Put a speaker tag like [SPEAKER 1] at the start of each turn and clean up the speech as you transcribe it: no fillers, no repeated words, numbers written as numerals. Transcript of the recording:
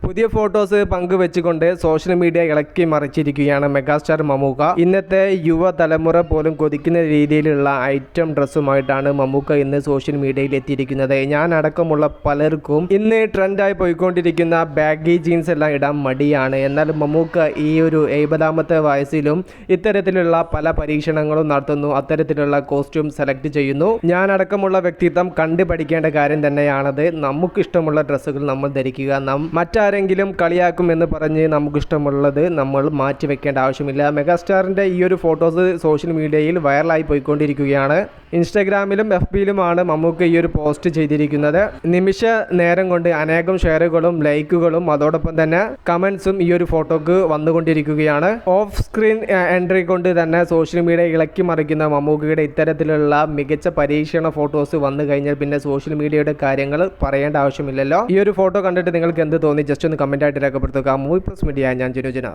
[SPEAKER 1] പുതിയ photos പങ്കുവെച്ചുകൊണ്ട് social media ഇളക്കി മറിച്ചിരിക്കുകയാണ് megastar Mammukka. ഇന്നത്തെ യുവതലമുറ പോലും കൊതിക്കുന്ന രീതിയിലുള്ള ഐറ്റം ഡ്രസ്സുമായിട്ടാണ് മമ്മൂക്ക ഇന്ന് സോഷ്യൽ മീഡിയയിൽ എത്തിയിരിക്കുന്നത്. ഞാൻ അടക്കമുള്ള പലർക്കും ഇന്ന് ട്രെൻഡായി പോയിക്കൊണ്ടിരിക്കുന്ന ബാഗി ജീൻസ് എല്ലാം ഇടാൻ മടിയാണ്. എന്നാൽ മമ്മൂക്ക ഈ ഒരു 70ാമത്തെ വയസ്സിലും ഇത്തരത്തിലുള്ള പല പരീക്ഷണങ്ങളും നടത്തുന്നു. അത്തരത്തിലുള്ള കോസ്റ്റ്യൂം സെലക്ട് ചെയ്യുന്നു. ഞാൻ അടക്കമുള്ള വ്യക്തിത്വം കണ്ടു പഠിക്കേണ്ട കാര്യം തന്നെയാണത്. നമുക്കിഷ്ടമുള്ള ഡ്രസ്സുകൾ നമ്മൾ ധരിക്കുക. മറ്റാരെങ്കിലും കളിയാക്കുമെന്ന് പറഞ്ഞ് നമുക്കിഷ്ടമുള്ളത് നമ്മൾ മാറ്റിവെക്കേണ്ട ആവശ്യമില്ല. മെഗാസ്റ്റാറിൻ്റെ ഈ ഒരു ഫോട്ടോസ് സോഷ്യൽ മീഡിയയിൽ വൈറലായി പോയിക്കൊണ്ടിരിക്കുകയാണ്. ഇൻസ്റ്റാഗ്രാമിലും FBയിലുമാണ് മമ്മൂക്ക ഈ ഒരു പോസ്റ്റ് ചെയ്തിരിക്കുന്നത്. നിമിഷ നേരം കൊണ്ട് അനേകം ഷെയറുകളും ലൈക്കുകളും അതോടൊപ്പം തന്നെ കമൻസും ഈ ഒരു ഫോട്ടോക്ക് വന്നുകൊണ്ടിരിക്കുകയാണ്. ഓഫ് സ്ക്രീൻ എൻട്രി കൊണ്ട് തന്നെ സോഷ്യൽ മീഡിയ ഇളക്കി മറിക്കുന്ന മമ്മൂക്കയുടെ ഇത്തരത്തിലുള്ള മികച്ച പരീക്ഷണ ഫോട്ടോസ് വന്നു കഴിഞ്ഞാൽ പിന്നെ സോഷ്യൽ മീഡിയയുടെ കാര്യങ്ങൾ പറയേണ്ട ആവശ്യമില്ലല്ലോ. ഈ ഒരു ഫോട്ടോ കണ്ടിട്ട് നിങ്ങൾക്ക് എന്ത് തോന്നി? ജസ്റ്റ് ഒന്ന് കമൻറ്റായിട്ട് രേഖപ്പെടുത്തുക. മൂവി പ്ലസ് മീഡിയ, ഞാൻ ജിനു.